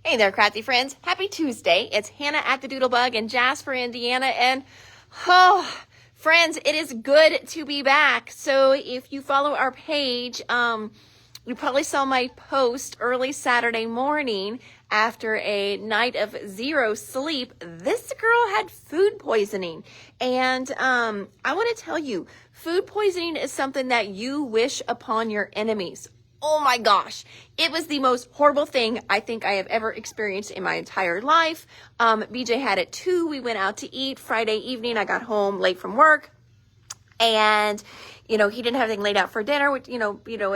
Hey there, crafty friends. Happy Tuesday. It's Hannah at the Doodlebug in Jasper, Indiana. And, friends, it is good to be back. So if you follow our page, you probably saw my post early Saturday morning after a night of zero sleep. This girl had food poisoning. And I want to tell you, food poisoning is something that you wish upon your enemies. Oh my gosh, it was the most horrible thing I think I have ever experienced in my entire life. BJ had it too. We went out to eat Friday evening. I got home late from work and, he didn't have anything laid out for dinner, which, and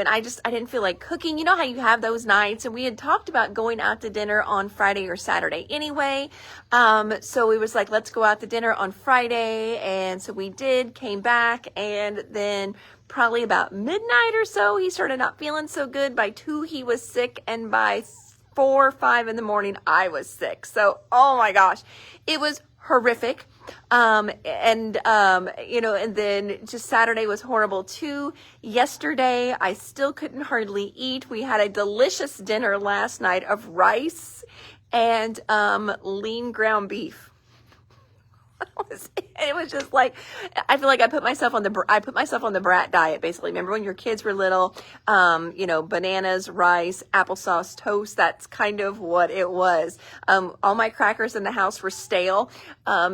I didn't feel like cooking. You know how you have those nights, and we had talked about going out to dinner on Friday or Saturday anyway. So we was like, let's go out to dinner on Friday. And so we did, came back, and then probably about midnight or so, he started not feeling so good. By 2, he was sick. And by 4 or 5 in the morning, I was sick. So, oh my gosh, it was horrific. And then just Saturday was horrible too. Yesterday, I still couldn't hardly eat. We had a delicious dinner last night of rice and, lean ground beef. It was just like, I feel like I put myself on the brat diet, basically. Remember when your kids were little, bananas, rice, applesauce, toast, that's kind of what it was. All my crackers in the house were stale.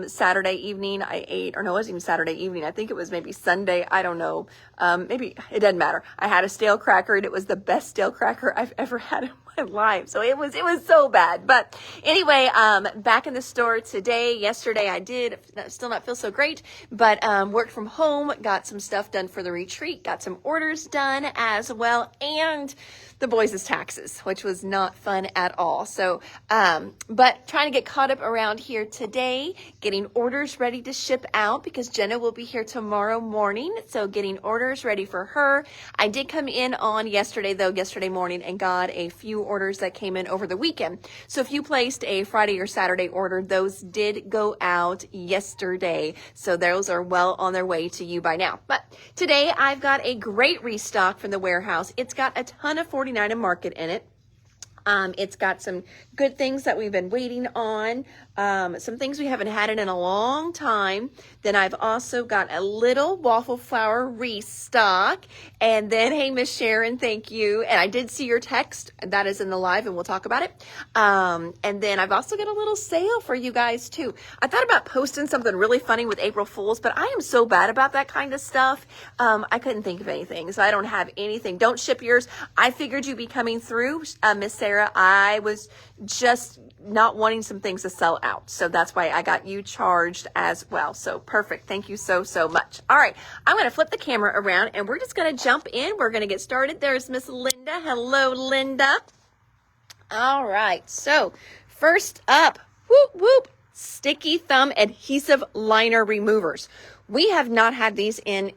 Saturday evening I ate, or no, it wasn't even Saturday evening. I think it was maybe Sunday. I don't know. Maybe it doesn't matter. I had a stale cracker and it was the best stale cracker I've ever had in my life. So it was so bad. But anyway, back in the store today. Yesterday I did still not feel so great, but worked from home, got some stuff done for the retreat, got some orders done as well, and the boys' taxes, which was not fun at all. So, but trying to get caught up around here today, getting orders ready to ship out because Jenna will be here tomorrow morning. So getting orders ready for her. I did come in on yesterday morning and got a few orders that came in over the weekend. So if you placed a Friday or Saturday order, those did go out yesterday. So those are well on their way to you by now. But today I've got a great restock from the warehouse. It's got a ton of 49 and market in it. It's got some good things that we've been waiting on, some things we haven't had in a long time. Then I've also got a little waffle flour restock. And then, hey, Miss Sharon, thank you. And I did see your text. That is in the live, and we'll talk about it. And then I've also got a little sale for you guys, too. I thought about posting something really funny with April Fools, but I am so bad about that kind of stuff. I couldn't think of anything, so I don't have anything. Don't ship yours. I figured you'd be coming through, Miss Sarah. I was just not wanting some things to sell out. So that's why I got you charged as well. So perfect. Thank you so much. All right. I'm going to flip the camera around and we're just going to jump in. We're going to get started. There's Miss Linda. Hello, Linda. All right. So first up, sticky thumb adhesive liner removers. We have not had these in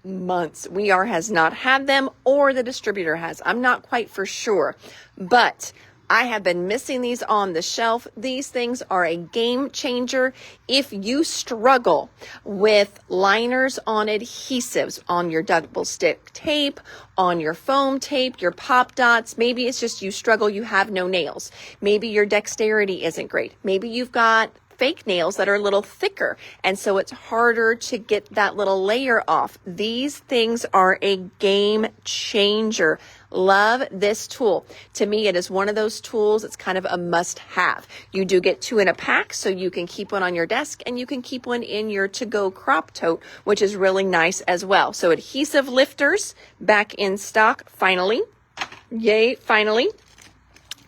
months. has not had them, or the distributor has. I'm not quite for sure, but I have been missing these on the shelf. These things are a game changer. If you struggle with liners on adhesives, on your double stick tape, on your foam tape, your pop dots, maybe it's just you struggle, you have no nails. Maybe your dexterity isn't great. Maybe you've got fake nails that are a little thicker, and so it's harder to get that little layer off. These things are a game changer. Love this tool. To me, it is one of those tools. It's kind of a must-have. You do get 2 in a pack, so you can keep one on your desk, and you can keep one in your to-go crop tote, which is really nice as well. So adhesive lifters back in stock, finally. Yay, finally.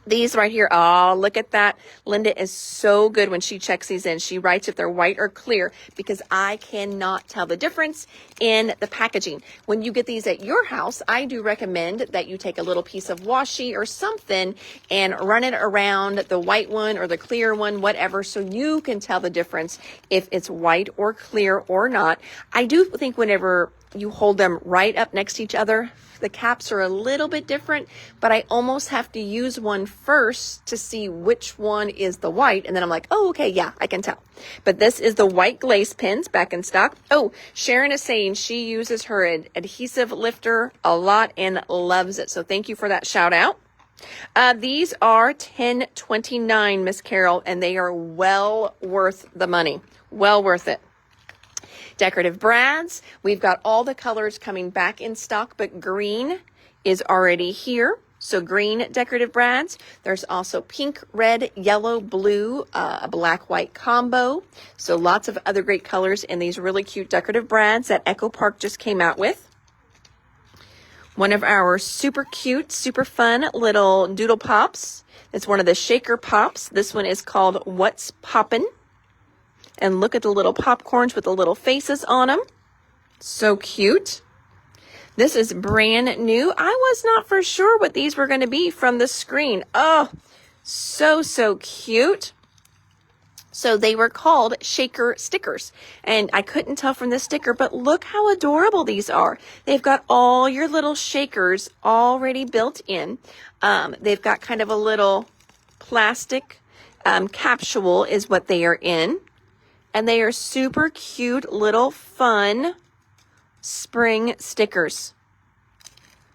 These right here, oh, look at that. Linda is so good when she checks these in. She writes if they're white or clear because I cannot tell the difference in the packaging. When you get these at your house, I do recommend that you take a little piece of washi or something and run it around the white one or the clear one, whatever, so you can tell the difference if it's white or clear or not. I do think whenever you hold them right up next to each other, the caps are a little bit different, but I almost have to use one first to see which one is the white. And then I'm like, oh, okay, yeah, I can tell. But this is the white glaze pins back in stock. Oh, Sharon is saying she uses her adhesive lifter a lot and loves it. So thank you for that shout out. These are $10.29, Miss Carol, and they are well worth the money. Well worth it. Decorative brads. We've got all the colors coming back in stock, but green is already here. So green decorative brads. There's also pink, red, yellow, blue, a black-white combo. So lots of other great colors in these really cute decorative brads that Echo Park just came out with. One of our super cute, super fun little doodle pops. It's one of the shaker pops. This one is called What's Poppin'. And look at the little popcorns with the little faces on them. So cute. This is brand new. I was not for sure what these were going to be from the screen. Oh, so cute. So they were called shaker stickers. And I couldn't tell from the sticker, but look how adorable these are. They've got all your little shakers already built in. They've got kind of a little plastic capsule is what they are in. And they are super cute little fun spring stickers.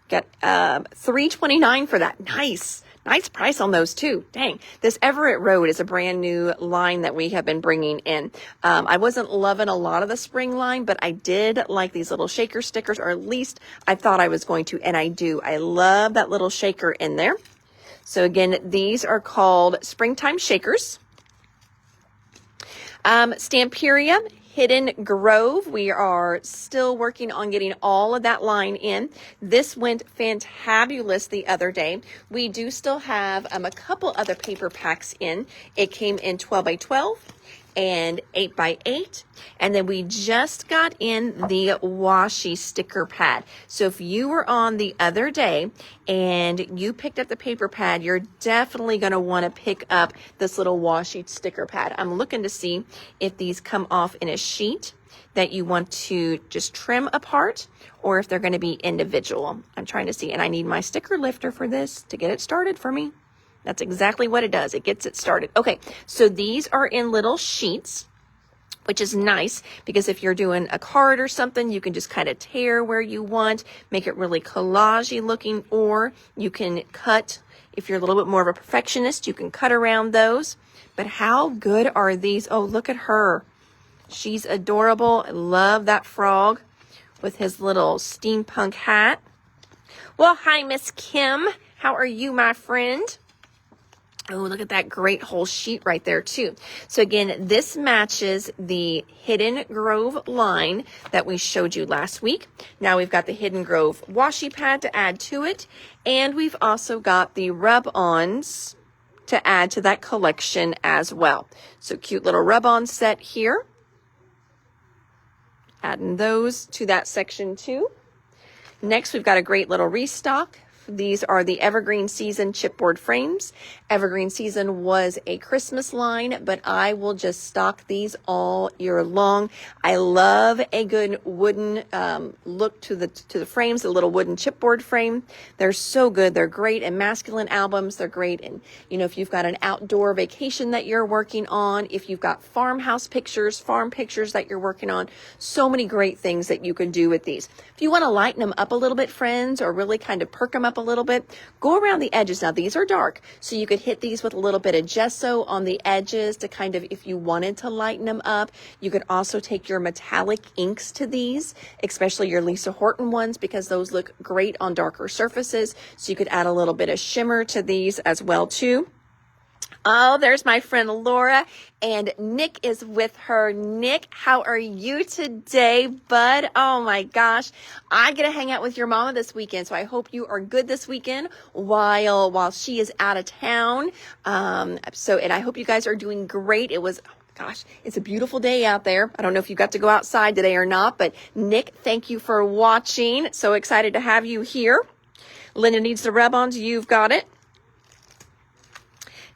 Got $3.29 for that. Nice price on those too. Dang. This Everett Road is a brand new line that we have been bringing in. I wasn't loving a lot of the spring line, but I did like these little shaker stickers, or at least I thought I was going to, and I do. I love that little shaker in there. So again, these are called Springtime Shakers. Stamperia, Hidden Grove. We are still working on getting all of that line in. This went fantabulous the other day. We do still have a couple other paper packs in. It came in 12 by 12 and 8 by 8. And then we just got in the washi sticker pad. So if you were on the other day and you picked up the paper pad, you're definitely going to want to pick up this little washi sticker pad. I'm looking to see if these come off in a sheet that you want to just trim apart, or if they're going to be individual. I'm trying to see, and I need my sticker lifter for this to get it started for me. That's exactly what it does. It gets it started. Okay, so these are in little sheets, which is nice because if you're doing a card or something, you can just kind of tear where you want, make it really collage-y looking, or you can cut. If you're a little bit more of a perfectionist, you can cut around those. But how good are these? Oh, look at her. She's adorable. I love that frog with his little steampunk hat. Well, hi, Miss Kim. How are you, my friend? Oh, look at that great whole sheet right there, too. So again, this matches the Hidden Grove line that we showed you last week. Now we've got the Hidden Grove washi pad to add to it. And we've also got the rub-ons to add to that collection as well. So cute little rub-on set here. Adding those to that section, too. Next, we've got a great little restock. These are the Evergreen Season chipboard frames. Evergreen Season was a Christmas line, but I will just stock these all year long. I love a good wooden look to the frames, a little wooden chipboard frame. They're so good. They're great in masculine albums. They're great in, if you've got an outdoor vacation that you're working on, if you've got farmhouse pictures, farm pictures that you're working on, so many great things that you can do with these. If you want to lighten them up a little bit, friends, or really kind of perk them up a little bit, go around the edges. Now these are dark, so you could hit these with a little bit of gesso on the edges to kind of, if you wanted to lighten them up. You could also take your metallic inks to these, especially your Lisa Horton ones, because those look great on darker surfaces. So you could add a little bit of shimmer to these as well too. Oh, there's my friend Laura, and Nick is with her. Nick, how are you today, bud? Oh my gosh, I get to hang out with your mama this weekend, so I hope you are good this weekend while she is out of town. And I hope you guys are doing great. Gosh, it's a beautiful day out there. I don't know if you got to go outside today or not, but Nick, thank you for watching. So excited to have you here. Linda needs the rub-ons. You've got it.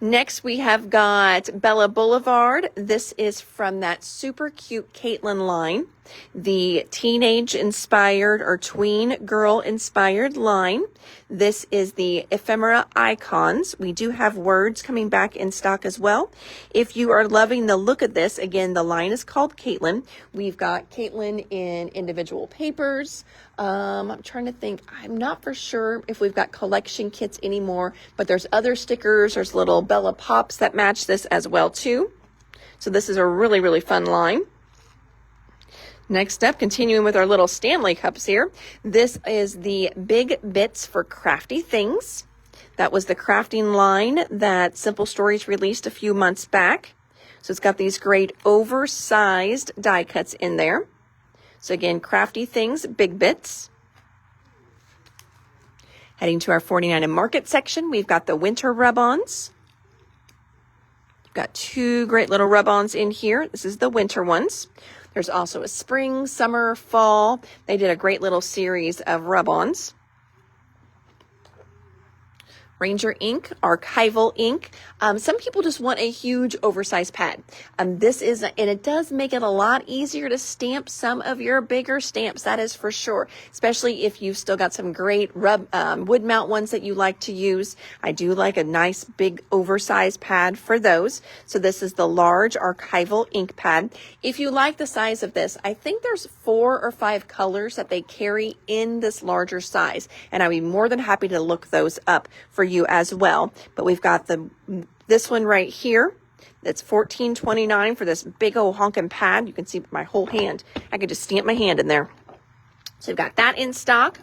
Next, we have got Bella Boulevard. This is from that super cute Caitlin line. the teenage inspired or tween girl inspired line. This is the ephemera icons. We do have words coming back in stock as well. If you are loving the look of this, again, the line is called Caitlin. We've got Caitlin in individual papers. I'm trying to think. I'm not for sure if we've got collection kits anymore, but there's other stickers. There's little Bella Pops that match this as well too. So this is a really, really fun line. Next up, continuing with our little Stanley cups here. This is the Big Bits for Crafty Things. That was the crafting line that Simple Stories released a few months back. So it's got these great oversized die cuts in there. So again, Crafty Things, Big Bits. Heading to our 49 and Market section, we've got the winter rub-ons. You've got two great little rub-ons in here. This is the winter ones. There's also a spring, summer, fall. They did a great little series of rub-ons. Ranger ink, archival ink. Some people just want a huge oversized pad. And it does make it a lot easier to stamp some of your bigger stamps, that is for sure. Especially if you've still got some great wood mount ones that you like to use. I do like a nice big oversized pad for those. So this is the large archival ink pad. If you like the size of this, I think there's 4 or 5 colors that they carry in this larger size. And I'd be more than happy to look those up for you as well. But we've got this one right here. That's $14.29 for this big old honking pad. You can see my whole hand. I could just stamp my hand in there. So we've got that in stock.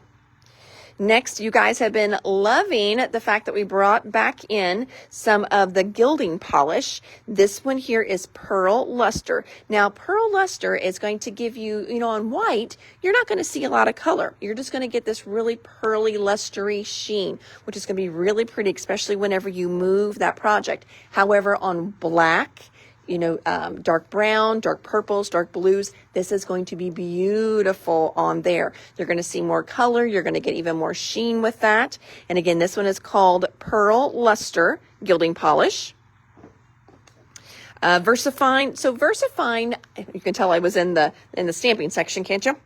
Next, you guys have been loving the fact that we brought back in some of the gilding polish. This one here is Pearl Luster. Now, Pearl Luster is going to give you, on white, you're not going to see a lot of color. You're just going to get this really pearly, lustery sheen, which is going to be really pretty, especially whenever you move that project. However, on black, dark brown, dark purples, dark blues, this is going to be beautiful on there. You're going to see more color. You're going to get even more sheen with that. And again, this one is called Pearl Luster Gilding Polish. VersaFine. So VersaFine, you can tell I was in the stamping section, can't you?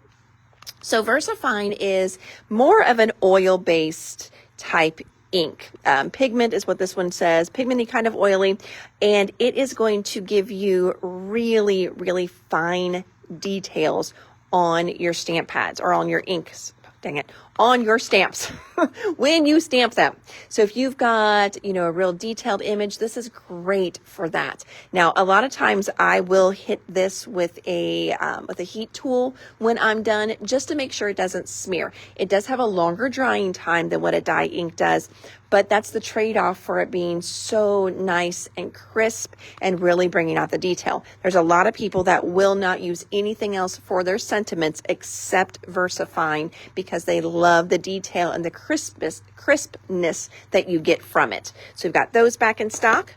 So VersaFine is more of an oil-based type ink. Pigment is what this one says, pigmenty, kind of oily, and it is going to give you really, really fine details on your stamp pads or on your inks. Dang it, on your stamps when you stamp them. So if you've got, a real detailed image, this is great for that. Now, a lot of times I will hit this with a heat tool when I'm done, just to make sure it doesn't smear. It does have a longer drying time than what a dye ink does, but that's the trade-off for it being so nice and crisp and really bringing out the detail. There's a lot of people that will not use anything else for their sentiments except VersaFine because they love the detail and the crispness that you get from it. So we've got those back in stock.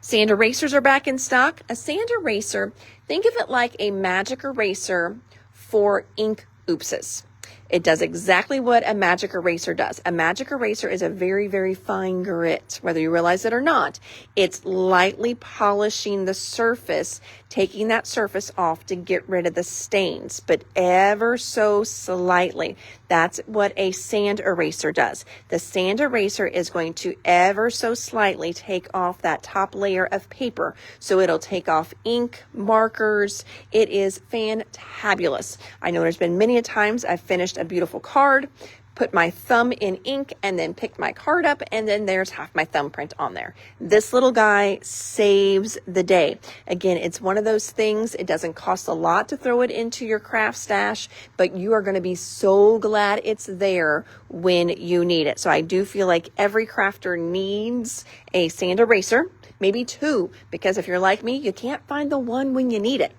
Sand erasers are back in stock. A sand eraser, think of it like a magic eraser for ink oopses. It does exactly what a magic eraser does. A magic eraser is a very, very fine grit, whether you realize it or not. It's lightly polishing the surface, taking that surface off to get rid of the stains, but ever so slightly. That's what a sand eraser does. The sand eraser is going to ever so slightly take off that top layer of paper. So it'll take off ink, markers. It is fantabulous. I know there's been many a times I've finished a beautiful card, put my thumb in ink, and then picked my card up, and then there's half my thumbprint on there. This little guy saves the day. Again, it's one of those things, it doesn't cost a lot to throw it into your craft stash, but you are going to be so glad it's there when you need it. So I do feel like every crafter needs a sand eraser, maybe 2, because if you're like me, you can't find the one when you need it.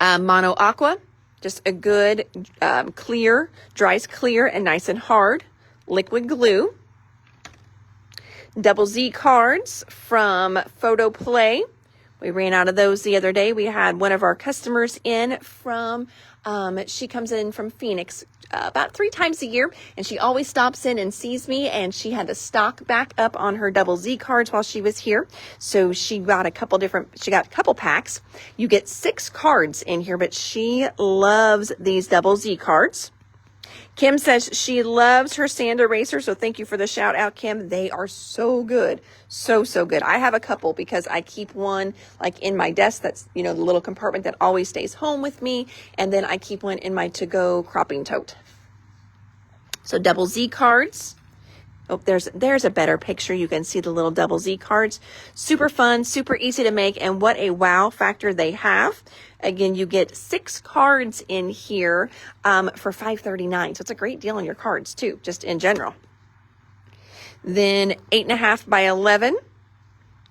Mono Aqua. Just a good clear, dries clear and nice and hard liquid glue. Double Z cards from Photo Play We ran out of those the other day. We had one of our customers in from, she comes in from Phoenix about 3 times a year, and she always stops in and sees me, and she had to stock back up on her double Z cards while she was here. So she got a couple packs. You get 6 cards in here, but she loves these double Z cards. Kim says she loves her sand eraser, so thank you for the shout out, Kim. They are so good. So good. I have a couple because I keep one like in my desk that's, the little compartment that always stays home with me, and then I keep one in my to-go cropping tote. So double Z cards. Oh, there's a better picture. You can see the little double Z cards. Super fun, super easy to make, and what a wow factor they have. Again, you get 6 cards in here for $5.39. So it's a great deal on your cards too, just in general. Then 8.5 by 11,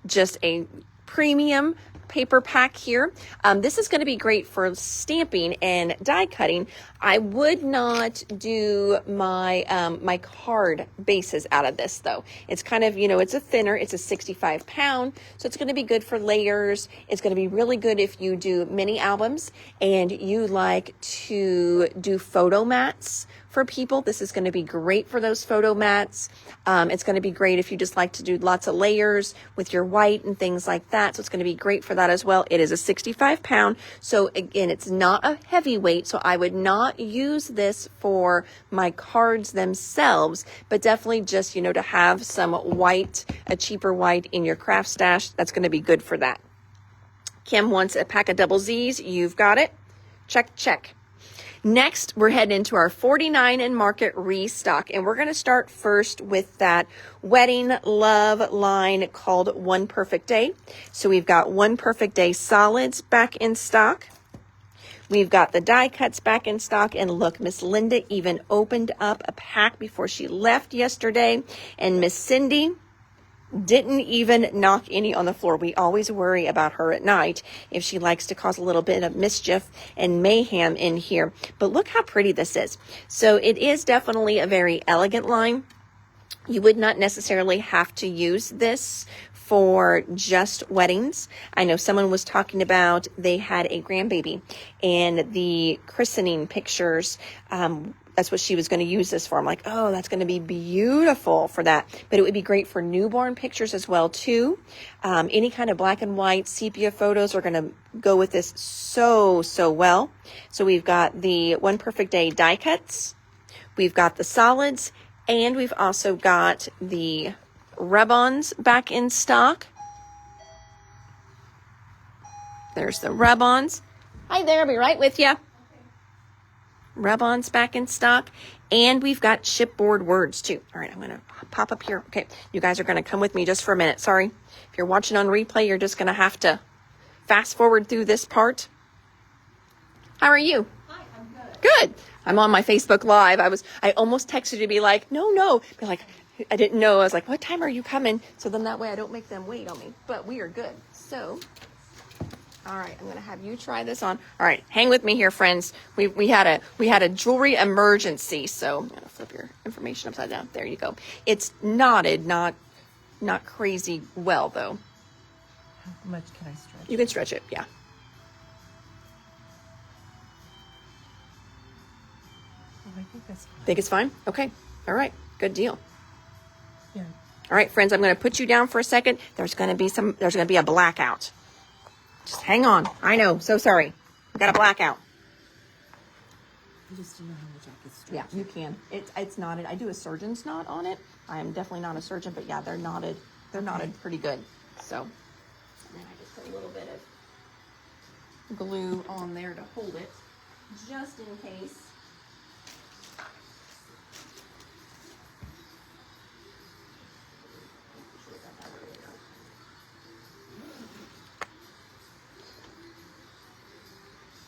just a premium paper pack here. This is going to be great for stamping and die cutting. I would not do my my card bases out of this though. It's kind of, it's a thinner, it's a 65 pound, so it's going to be good for layers. It's going to be really good if you do mini albums and you like to do photo mats for people. This is going to be great for those photo mats. It's going to be great if you just like to do lots of layers with your white and things like that. So it's going to be great for that as well. It is a 65 pound. So again, it's not a heavyweight. So I would not use this for my cards themselves, but definitely just, to have some white, a cheaper white in your craft stash. That's going to be good for that. Kim wants a pack of double Z's. You've got it. Check. Next, we're heading into our 49 and Market restock, and we're going to start first with that wedding love line called One Perfect Day. So we've got One Perfect Day solids back in stock. We've got the die cuts back in stock, and look, Miss Linda even opened up a pack before she left yesterday, and Miss Cindy didn't even knock any on the floor. We always worry about her at night if she likes to cause a little bit of mischief and mayhem in here. But look how pretty this is. So it is definitely a very elegant line. You would not necessarily have to use this for just weddings. I know someone was talking about they had a grandbaby and the christening pictures, that's what she was going to use this for. I'm like, oh, that's going to be beautiful for that. But it would be great for newborn pictures as well, too. Any kind of black and white sepia photos are going to go with this so well. So we've got the One Perfect Day die cuts. We've got the solids. And we've also got the rub-ons back in stock. There's the rub-ons. Hi there, I'll be right with you. Rub-ons back in stock, and we've got chipboard words too. All right, I'm going to pop up here. Okay, you guys are going to come with me just for a minute. Sorry. If you're watching on replay, you're just going to have to fast forward through this part. How are you? Hi, I'm good. Good. I'm on my Facebook Live. I almost texted you to be like, no. Be like, I didn't know. I was like, what time are you coming? So then that way I don't make them wait on me. But we are good. So, all right, I'm going to have you try this on. All right, hang with me here, friends. We had a jewelry emergency, so I'm going to flip your information upside down. There you go. It's knotted, not crazy well though. How much can I stretch? You can stretch it, yeah. Oh, I think that's fine. Think it's fine? Okay. All right. Good deal. Yeah. All right, friends, I'm going to put you down for a second. There's going to be a blackout. Just hang on. I know. So sorry. We got a blackout. I just didn't know how much I could stretch. Yeah, you can. It's knotted. I do a surgeon's knot on it. I am definitely not a surgeon, but yeah, they're knotted. They're knotted pretty good. So, and then I just put a little bit of glue on there to hold it, just in case.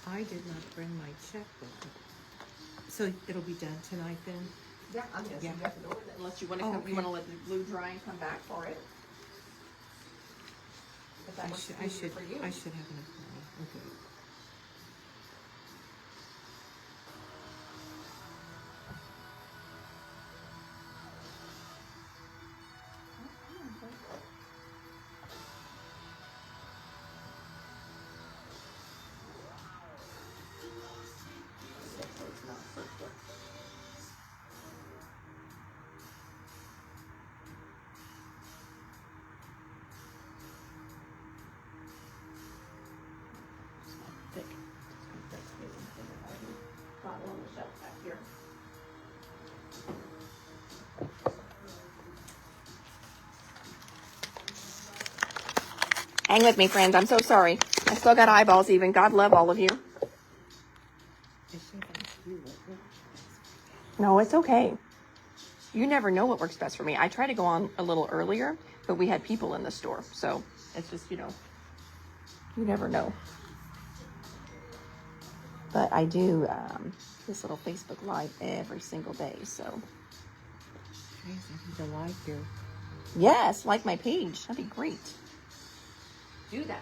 I did not bring my checkbook. So it'll be done tonight then? Yeah, I'm guessing you have to go with it unless you want to Oh, come. okay. You want to let the glue dry and come back for it. If that I works should easier for you. have enough money. Okay. Hang with me, friends. I'm so sorry. I still got eyeballs even. God love all of you. No, it's okay. You never know what works best for me. I try to go on a little earlier, but we had people in the store. So it's just, you never know. But I do this little Facebook Live every single day. So. The live here. Yes, like my page. That'd be great. Do that.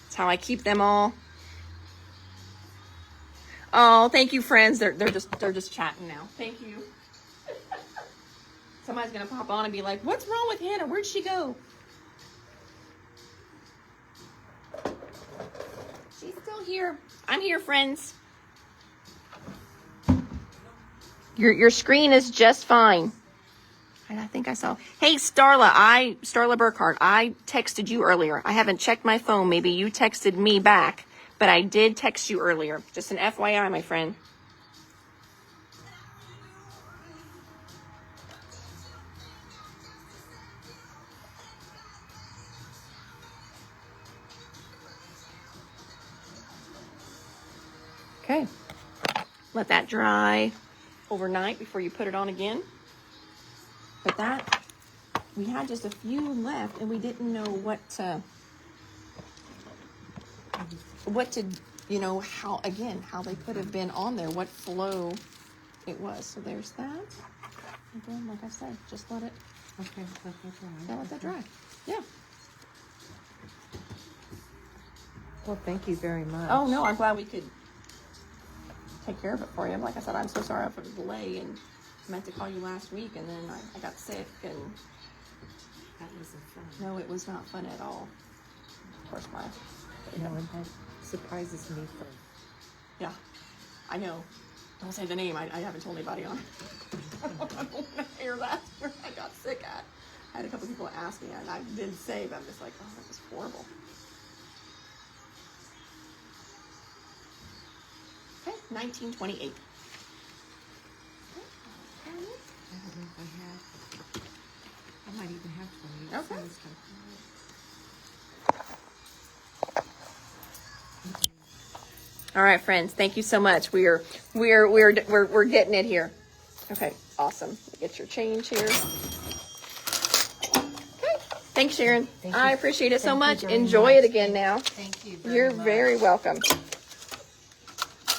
That's how I keep them all. Oh, thank you, friends. They're just chatting now. Thank you. Somebody's gonna pop on and be like, "What's wrong with Hannah? Where'd she go?" She's still here. I'm here, friends. Your screen is just fine. And I think I saw. Hey, Starla Burkhart, I texted you earlier. I haven't checked my phone. Maybe you texted me back, but I did text you earlier. Just an FYI, my friend. Okay. Let that dry overnight before you put it on again. But that, we had just a few left and we didn't know what to, how they could have been on there, what flow it was. So there's that. Again, like I said, just let it, Okay, let that dry. let that dry. Yeah. Well, thank you very much. Oh, no, I'm glad we could take care of it for you. Like I said, I'm so sorry for the delay and meant to call you last week and then I got sick and That wasn't fun. no, it was not fun at all. Of course, No, and that surprises me for. yeah, I know. Don't say the name. I haven't told anybody on it. I don't want to hear that where I got sick at. I had a couple people ask me and I did say, but I'm just like, oh, that was horrible. Okay, 1928. I don't know if I have. I might even have 28. Okay. All right, friends. Thank you so much. We're getting it here. Okay, awesome. Get your change here. Okay. Thanks, Sharon. Thank you. I appreciate it so Thank you much. very Enjoy much. it again now. Thank you. Very You're much. very welcome.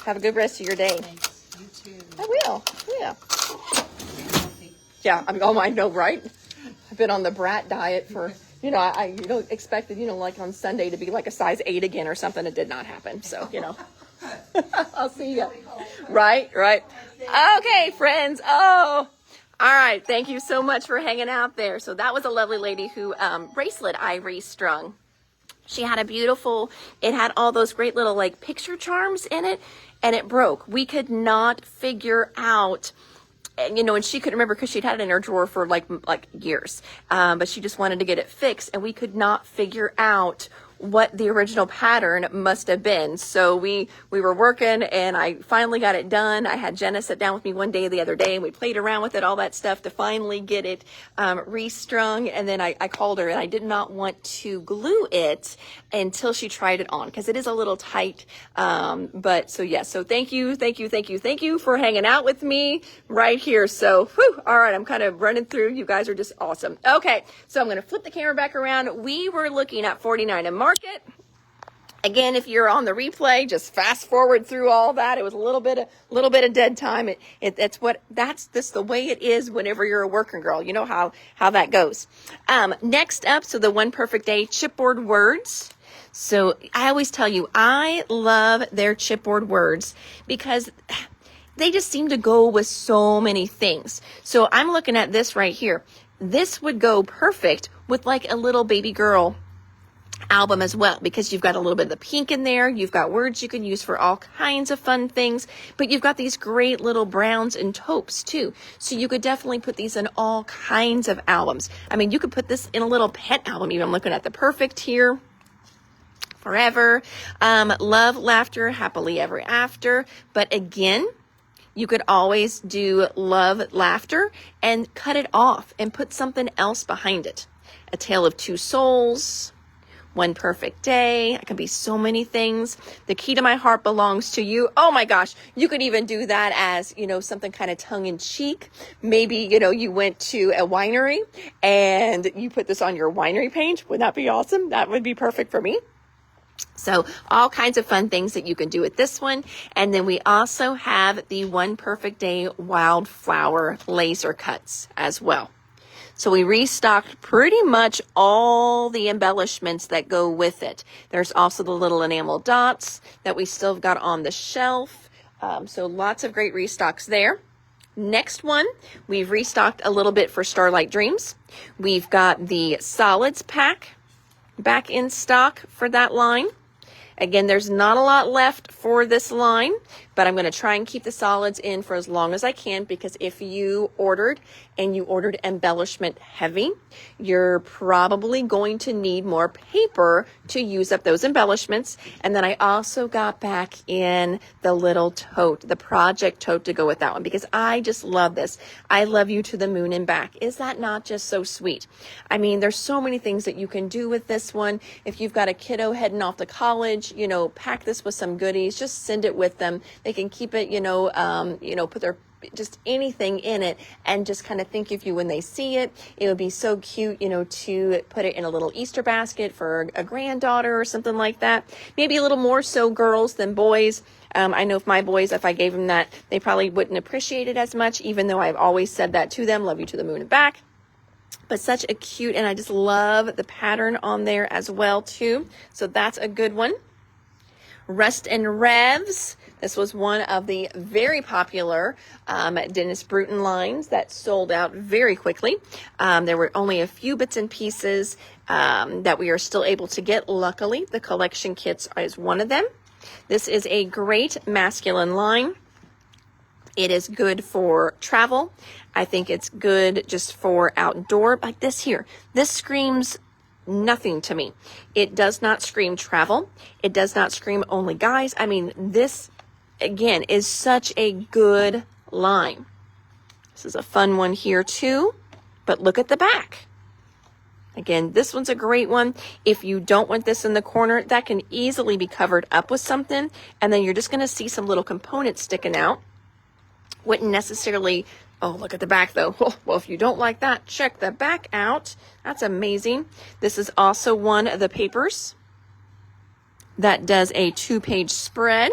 Have a good rest of your day. Thanks. You too. I will. Yeah. Yeah. I know, right? I've been on the brat diet for, I expected, like on Sunday to be like a size 8 again or something. It did not happen. So, I'll see you. Right. Okay, friends. Oh, all right. Thank you so much for hanging out there. So that was a lovely lady who, bracelet I restrung. She had it had all those great little like picture charms in it and it broke. We could not figure out, and she couldn't remember because she'd had it in her drawer for like years. But she just wanted to get it fixed and we could not figure out what the original pattern must have been. So we were working and I finally got it done. I had Jenna sit down with me one day the other day and we played around with it, all that stuff to finally get it restrung. And then I called her and I did not want to glue it until she tried it on because it is a little tight. But so yes, so thank you for hanging out with me right here. So all right, I'm kind of running through. You guys are just awesome. Okay, so I'm going to flip the camera back around. We were looking at 49 and Market. Again, if you're on the replay, just fast forward through all that. It was a little bit of dead time. That's just the way it is whenever you're a working girl. You know how that goes. Next up, so the One Perfect Day chipboard words. So I always tell you, I love their chipboard words because they just seem to go with so many things. So I'm looking at this right here. This would go perfect with like a little baby girl album as well, because you've got a little bit of the pink in there. You've got words you can use for all kinds of fun things, but you've got these great little browns and taupes too. So you could definitely put these in all kinds of albums. I mean, you could put this in a little pet album. Even I'm looking at the perfect here. Forever, love, laughter, happily ever after. But again, you could always do love, laughter and cut it off and put something else behind it. A Tale of Two Souls, One Perfect Day. It can be so many things. The Key to My Heart Belongs to You. Oh my gosh, you could even do that as, you know, something kind of tongue in cheek. Maybe, you know, you went to a winery and you put this on your winery page. Wouldn't that be awesome? That would be perfect for me. So all kinds of fun things that you can do with this one. And then we also have the One Perfect Day Wildflower laser cuts as well. So we restocked pretty much all the embellishments that go with it. There's also the little enamel dots that we still got on the shelf. So lots of great restocks there. Next one, we've restocked a little bit for Starlight Dreams. We've got the solids pack back in stock for that line. Again, there's not a lot left for this line, but I'm going to try and keep the solids in for as long as I can, because if you ordered and you ordered embellishment heavy, you're probably going to need more paper to use up those embellishments. And then I also got back in the little tote, the project tote to go with that one, because I just love this. I love you to the moon and back. Is that not just so sweet? I mean, there's so many things that you can do with this one. If you've got a kiddo heading off to college, you know, pack this with some goodies, just send it with them. They can keep it, put their just anything in it and just kind of think of you when they see it. It would be so cute, you know, to put it in a little Easter basket for a granddaughter or something like that. Maybe a little more so girls than boys. I know if my boys, if I gave them that, they probably wouldn't appreciate it as much, even though I've always said that to them, love you to the moon and back. But such a cute, and I just love the pattern on there as well too. So that's a good one. Rest and Revs. This was one of the very popular Dennis Bruton lines that sold out very quickly. There were only a few bits and pieces that we are still able to get. Luckily, the collection kits is one of them. This is a great masculine line. It is good for travel. I think it's good just for outdoor, like this here. This screams nothing to me. It does not scream travel. It does not scream only guys. I mean, this again is such a good line. This is a fun one here too, but look at the back. Again, this one's a great one. If you don't want this in the corner, that can easily be covered up with something, and then you're just going to see some little components sticking out. Wouldn't necessarily, oh, look at the back though. Well, if you don't like that, check the back out. That's amazing. This is also one of the papers that does a 2-page spread.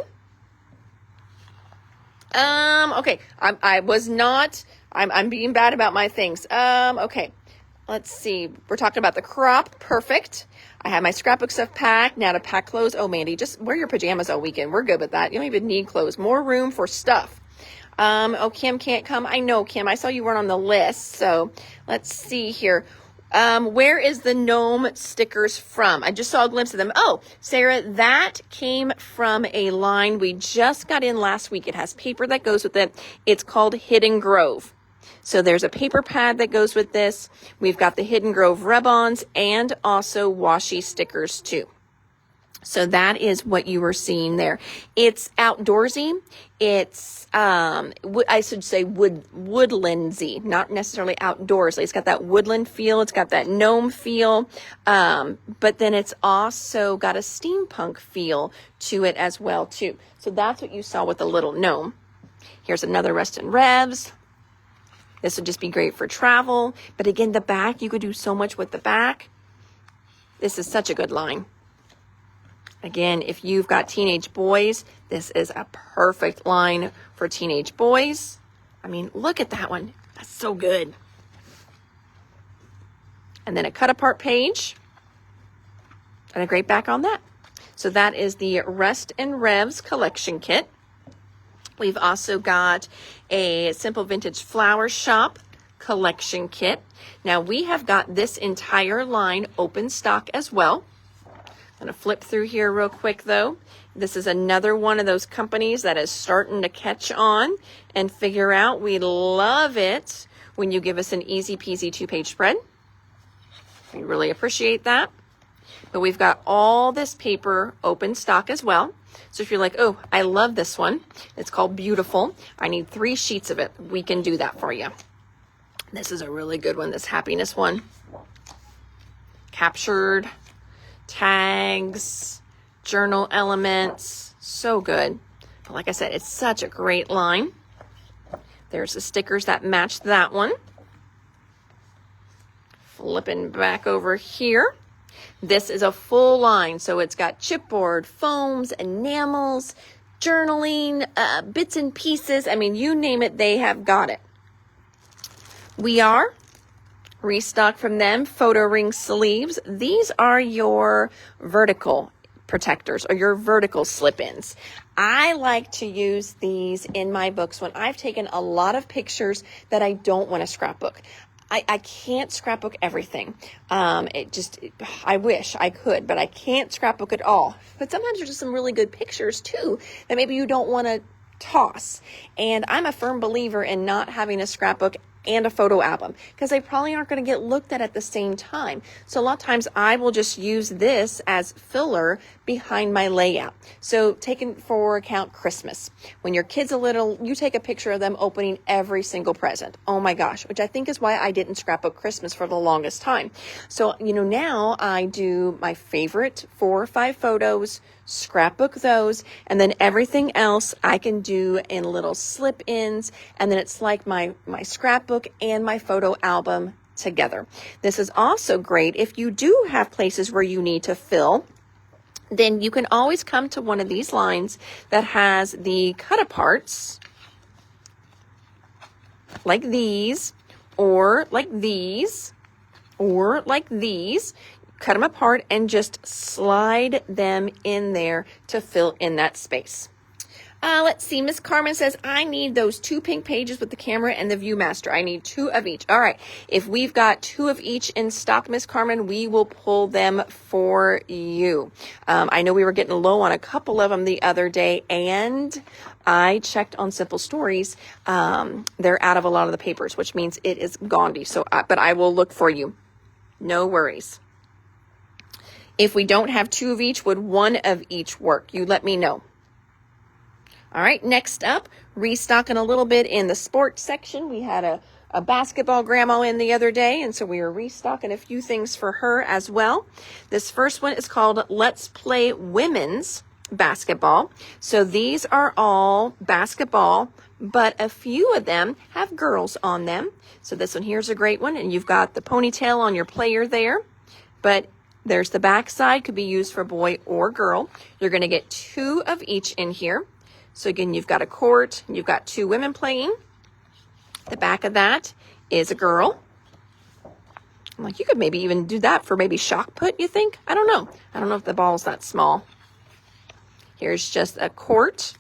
Okay, I'm being bad about my things. Okay, let's see. We're talking about the crop. Perfect. I have my scrapbook stuff packed. Now to pack clothes. Oh, Mandy, just wear your pajamas all weekend. We're good with that. You don't even need clothes. More room for stuff. Oh, Kim can't come. I know, Kim. I saw you weren't on the list. So let's see here. Where is the gnome stickers from? I just saw a glimpse of them. Oh, Sarah, that came from a line we just got in last week. It has paper that goes with it. It's called Hidden Grove. So there's a paper pad that goes with this. We've got the Hidden Grove rub-ons and also washi stickers too. So that is what you were seeing there. It's outdoorsy. It's, I should say woodlandsy, not necessarily outdoorsy. It's got that woodland feel. It's got that gnome feel. But then it's also got a steampunk feel to it as well too. So that's what you saw with the little gnome. Here's another Rest and Revs. This would just be great for travel. But again, the back, you could do so much with the back. This is such a good line. Again, if you've got teenage boys, this is a perfect line for teenage boys. I mean, look at that one. That's so good. And then a cut apart page and a great back on that. So that is the Rest and Revs collection kit. We've also got a Simple Vintage Flower Shop collection kit. Now we have got this entire line open stock as well. I'm going to flip through here real quick though. This is another one of those companies that is starting to catch on and figure out we love it when you give us an easy peasy 2-page spread. We really appreciate that. But we've got all this paper open stock as well. So if you're like, oh, I love this one. It's called Beautiful. I need 3 sheets of it. We can do that for you. This is a really good one, this happiness one. captured, tags, journal elements. So good. But like I said, it's such a great line. There's the stickers that match that one. Flipping back over here. This is a full line, so it's got chipboard, foams, enamels, journaling, bits and pieces. I mean, you name it, they have got it. We are Restock from them, photo ring sleeves. These are your vertical protectors or your vertical slip-ins. I like to use these in my books when I've taken a lot of pictures that I don't want to scrapbook. I can't scrapbook everything. I wish I could, but I can't scrapbook it all. But sometimes there's just some really good pictures too that maybe you don't want to toss. And I'm a firm believer in not having a scrapbook and a photo album because they probably aren't going to get looked at the same time. So a lot of times I will just use this as filler behind my layout. So taking for account Christmas. When your kid's a little, you take a picture of them opening every single present. Oh my gosh, which I think is why I didn't scrapbook Christmas for the longest time. So, now I do my favorite 4 or 5 photos, scrapbook those, and then everything else I can do in little slip-ins, and then it's like my scrapbook and my photo album together. This is also great if you do have places where you need to fill. Then you can always come to one of these lines that has the cut aparts like these, or like these, or like these. Cut them apart and just slide them in there to fill in that space. Let's see. Miss Carmen says, I need those 2 pink pages with the camera and the Viewmaster. I need 2 of each. All right. If we've got 2 of each in stock, Miss Carmen, we will pull them for you. I know we were getting low on a couple of them the other day, and I checked on Simple Stories. They're out of a lot of the papers, which means it is gone. So, but I will look for you. No worries. If we don't have 2 of each, would 1 of each work? You let me know. All right, next up, restocking a little bit in the sports section. We had a basketball grandma in the other day, and so we are restocking a few things for her as well. This first one is called Let's Play Women's Basketball. So these are all basketball, but a few of them have girls on them. So this one here's a great one, and you've got the ponytail on your player there, but there's the back side, could be used for boy or girl. You're going to get 2 of each in here. So again, you've got a court, you've got 2 women playing. The back of that is a girl. I'm like, you could maybe even do that for maybe shock put, you think? I don't know. I don't know if the ball's that small. Here's just a court.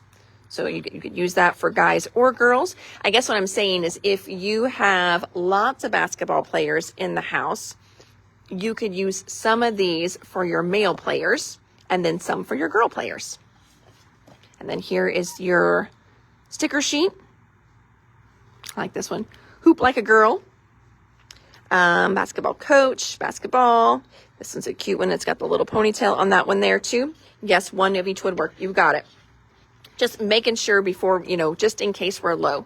So you could use that for guys or girls. I guess what I'm saying is if you have lots of basketball players in the house, you could use some of these for your male players and then some for your girl players. And then here is your sticker sheet. I like this one. Hoop like a girl. Basketball coach, basketball. This one's a cute one. It's got the little ponytail on that one there too. Yes, 1 of each would work. You've got it. Just making sure before, just in case we're low.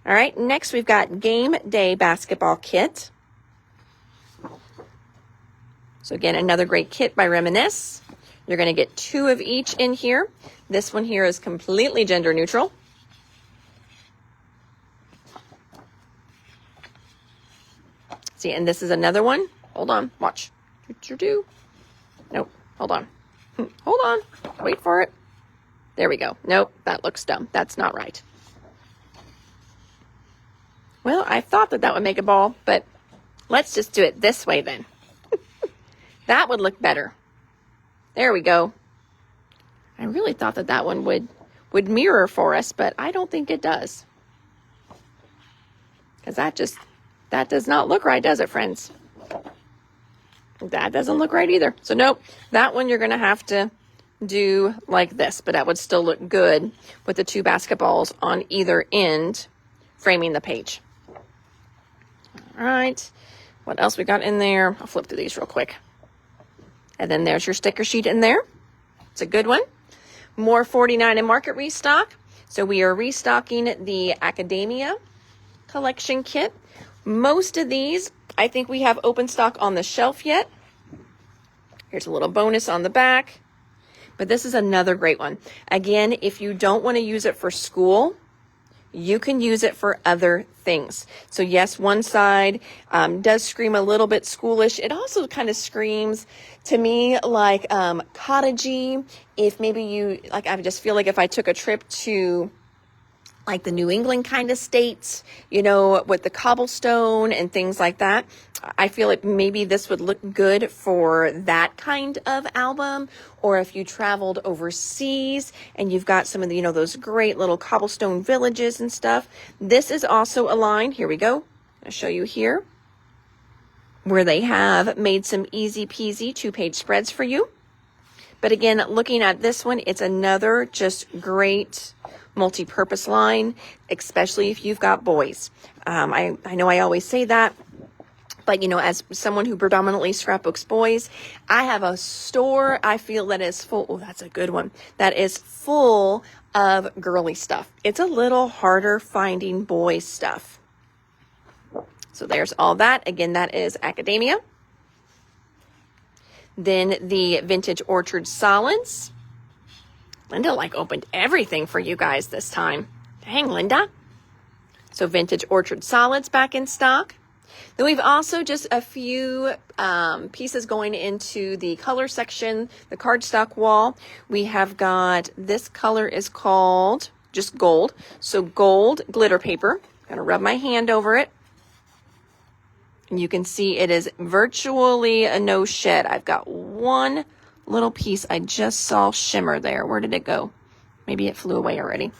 All right, next we've got Game Day Basketball Kit. So again, another great kit by Reminisce. You're going to get 2 of each in here. This one here is completely gender neutral. See, and this is another one. Hold on, watch. Nope, hold on. Hold on, wait for it. There we go. Nope, that looks dumb. That's not right. Well, I thought that would make a ball, but let's just do it this way then. That would look better. There we go. I really thought that one would mirror for us, but I don't think it does. Because that does not look right, does it, friends? That doesn't look right either. So nope, that one you're going to have to do like this, but that would still look good with the 2 basketballs on either end framing the page. All right, what else we got in there? I'll flip through these real quick. And then there's your sticker sheet in there. It's a good one. More 49 in market restock. So we are restocking the Academia collection kit. Most of these I think we have open stock on the shelf yet. Here's a little bonus on the back. But this is another great one. Again, if you don't want to use it for school, you can use it for other things. So yes, one side does scream a little bit schoolish. It also kind of screams to me like cottagey. If maybe you, like, I just feel like if I took a trip to like the New England kind of states, you know, with the cobblestone and things like that, I feel like maybe this would look good for that kind of album. Or if you traveled overseas and you've got some of the, you know, those great little cobblestone villages and stuff. This is also a line. Here we go. I'll show you here where they have made some easy peasy 2-page spreads for you. But again, looking at this one, it's another just great multi-purpose line, especially if you've got boys. I know I always say that, but you know, as someone who predominantly scrapbooks boys, I have a store I feel that is full. Oh, that's a good one. That is full of girly stuff. It's a little harder finding boys stuff. So there's all that. Again, that is Academia. Then the Vintage Orchard Solids. Linda opened everything for you guys this time. Dang, Linda. So Vintage Orchard Solids back in stock. Then we've also just a few pieces going into the color section, the cardstock wall. We have got, this color is called just gold. So gold glitter paper. I'm gonna rub my hand over it. And you can see it is virtually a no shed. I've got one little piece I just saw shimmer there. Where did it go? Maybe it flew away already.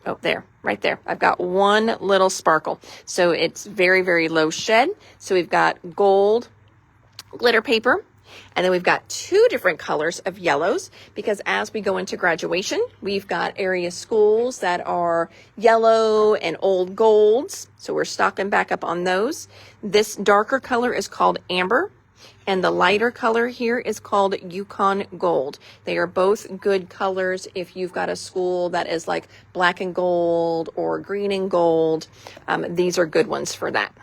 Oh, there, right there. I've got one little sparkle. So it's very, very low shed. So we've got gold glitter paper. And then we've got 2 different colors of yellows, because as we go into graduation, we've got area schools that are yellow and old golds. So we're stocking back up on those. This darker color is called amber. And the lighter color here is called Yukon Gold. They are both good colors if you've got a school that is like black and gold or green and gold. These are good ones for that.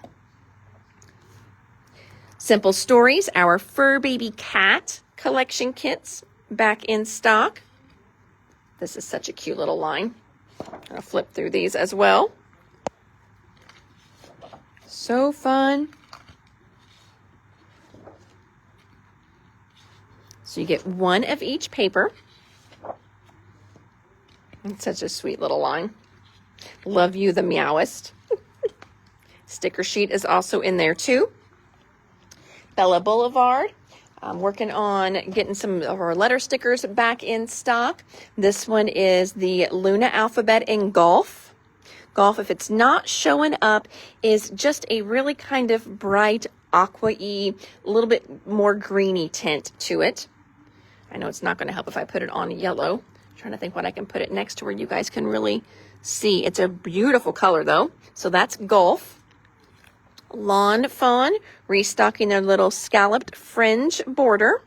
Simple Stories, our Fur Baby Cat collection kits back in stock. This is such a cute little line. I'll flip through these as well. So fun. So you get one of each paper. It's such a sweet little line. Love you, the meowest. Sticker sheet is also in there too. Bella Boulevard. I'm working on getting some of our letter stickers back in stock. This one is the Luna alphabet in Golf. Golf, if it's not showing up, is just a really kind of bright aqua-y, a little bit more greeny tint to it. I know it's not going to help if I put it on yellow. I'm trying to think what I can put it next to where you guys can really see. It's a beautiful color though. So that's Golf. Lawn Fawn, restocking their little scalloped fringe border.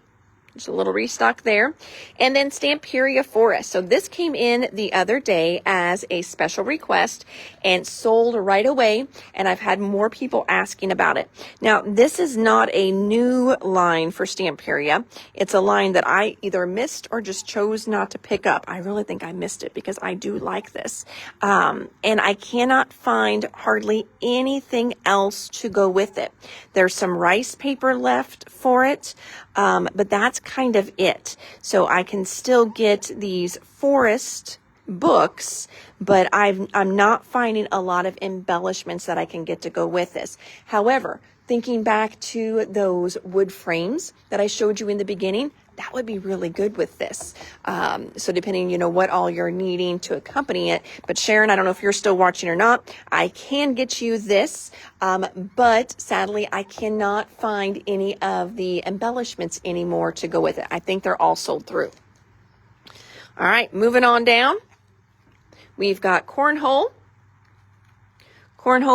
There's a little restock there. And then Stamperia Forest. So this came in the other day as a special request and sold right away. And I've had more people asking about it. Now, this is not a new line for Stamperia. It's a line that I either missed or just chose not to pick up. I really think I missed it because I do like this. And I cannot find hardly anything else to go with it. There's some rice paper left for it. But that's kind of it. So I can still get these forest books, but I'm not finding a lot of embellishments that I can get to go with this. However, thinking back to those wood frames that I showed you in the beginning, that would be really good with this. So depending, you know, what all you're needing to accompany it. But Sharon, I don't know if you're still watching or not. I can get you this, but sadly, I cannot find any of the embellishments anymore to go with it. I think they're all sold through. All right, moving on down. We've got cornhole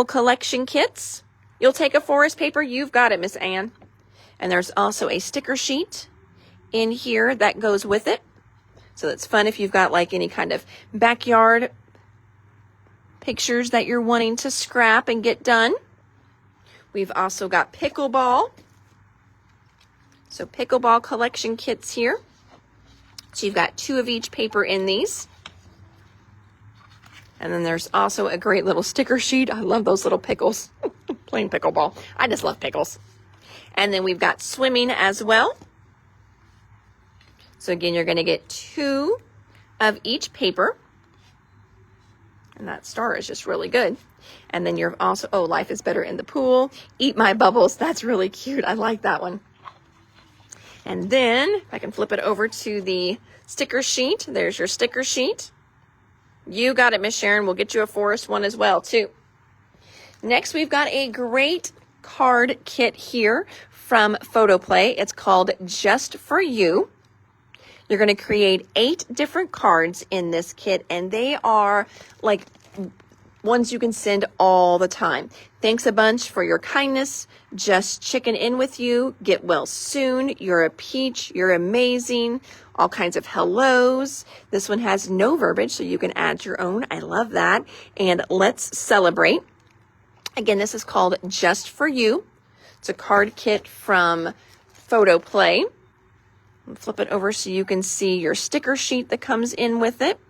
collection kits. You'll take a forest paper. You've got it, Miss Ann. And there's also a sticker sheet in here that goes with it. So it's fun if you've got like any kind of backyard pictures that you're wanting to scrap and get done. We've also got pickleball. So pickleball collection kits here. So you've got 2 of each paper in these. And then there's also a great little sticker sheet. I love those little pickles. Playing pickleball. I just love pickles. And then we've got swimming as well. So again, you're going to get 2 of each paper. And that star is just really good. And then you're also, oh, life is better in the pool. Eat my bubbles. That's really cute. I like that one. And then if I can flip it over to the sticker sheet. There's your sticker sheet. You got it, Miss Sharon. We'll get you a forest one as well, too. Next, we've got a great card kit here from Photoplay. It's called Just For You. You're going to create 8 different cards in this kit, and they are like ones you can send all the time. Thanks a bunch for your kindness. Just chicken in with you. Get well soon. You're a peach. You're amazing. All kinds of hellos. This one has no verbiage, so you can add your own. I love that. And let's celebrate. Again, this is called Just For You. It's a card kit from Photoplay. Flip it over so you can see your sticker sheet that comes in with it.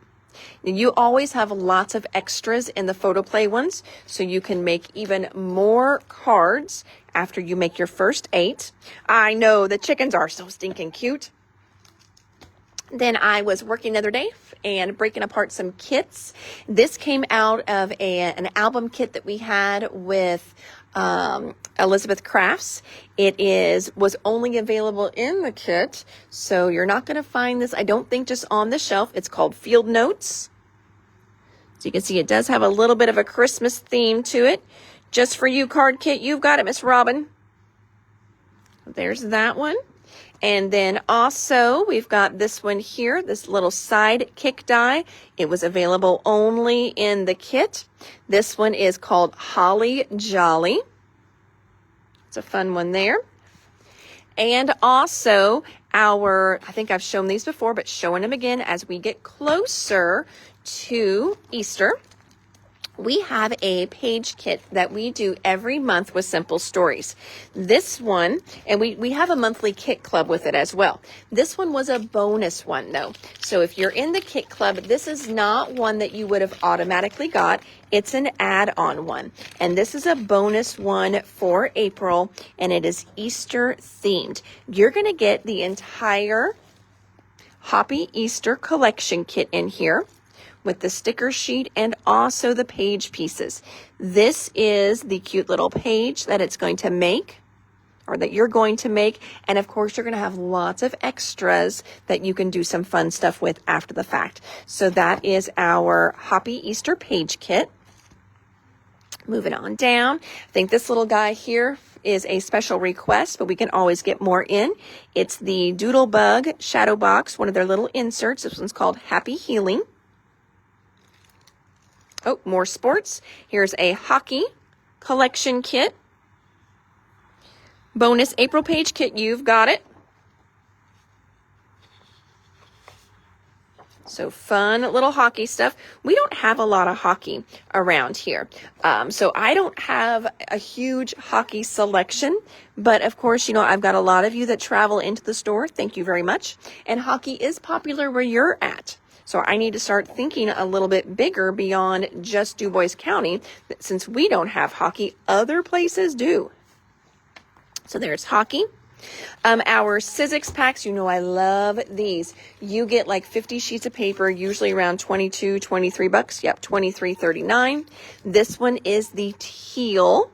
You always have lots of extras in the Photoplay ones, so you can make even more cards after you make your first 8. I know the chickens are so stinking cute. Then I was working the other day and breaking apart some kits. This came out of an album kit that we had with Elizabeth Crafts. It was only available in the kit, so you're not going to find this, I don't think, just on the shelf. It's called Field Notes. So you can see it does have a little bit of a Christmas theme to it. Just For You card kit. You've got it, Miss Robin. There's that one. And then also we've got this one here, this little side kick die. It was available only in the kit. This one is called Holly Jolly. It's a fun one there. And also I think I've shown these before, but showing them again as we get closer to Easter. We have a page kit that we do every month with Simple Stories. This one, and we have a monthly kit club with it as well. This one was a bonus one though. So if you're in the kit club, this is not one that you would have automatically got. It's an add-on one. And this is a bonus one for April, and it is Easter themed. You're going to get the entire Hoppy Easter collection kit in here, with the sticker sheet and also the page pieces. This is the cute little page that it's going to make, or that you're going to make. And of course, you're going to have lots of extras that you can do some fun stuff with after the fact. So that is our Hoppy Easter page kit. Moving on down. I think this little guy here is a special request, but we can always get more in. It's the Doodlebug Shadow Box, one of their little inserts. This one's called Happy Healing. Oh, more sports. Here's a hockey collection kit. Bonus April page kit. You've got it. So fun little hockey stuff. We don't have a lot of hockey around here. So I don't have a huge hockey selection, but of course, I've got a lot of you that travel into the store. Thank you very much. And hockey is popular where you're at. So I need to start thinking a little bit bigger beyond just DuBois County. Since we don't have hockey, other places do. So there's hockey. Our Sizzix packs, I love these. You get like 50 sheets of paper, usually around $22, $23. Yep, $23.39. This one is the teal.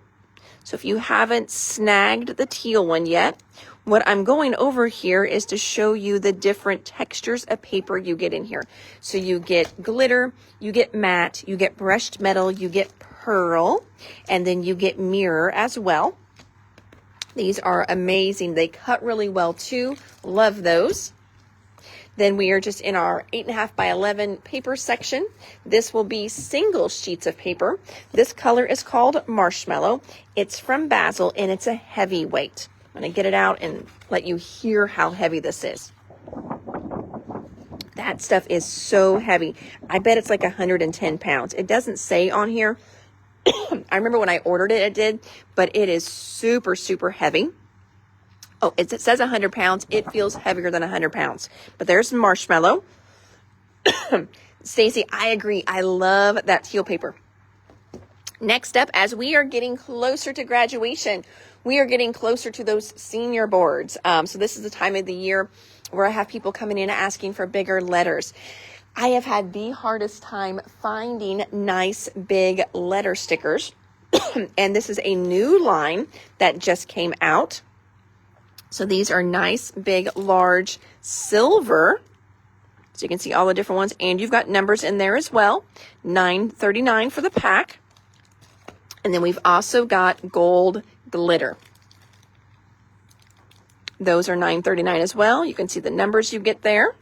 So if you haven't snagged the teal one yet, what I'm going over here is to show you the different textures of paper you get in here. So you get glitter, you get matte, you get brushed metal, you get pearl, and then you get mirror as well. These are amazing. They cut really well too. Love those. Then we are just in our 8.5 by 11 paper section. This will be single sheets of paper. This color is called Marshmallow. It's from Basil, and it's a heavyweight. I'm going to get it out and let you hear how heavy this is. That stuff is so heavy. I bet it's like 110 pounds. It doesn't say on here, I remember when I ordered it, it did, but it is super, super heavy. Oh, it says 100 pounds. It feels heavier than 100 pounds. But there's marshmallow. Stacy, I agree. I love that teal paper. Next up, as we are getting closer to graduation, we are getting closer to those senior boards. So this is the time of the year where I have people coming in asking for bigger letters. I have had the hardest time finding nice big letter stickers. And this is a new line that just came out. So these are nice, big, large silver. So you can see all the different ones. And you've got numbers in there as well. $9.39 for the pack. And then we've also got gold glitter. Those are $9.39 as well. You can see the numbers you get there.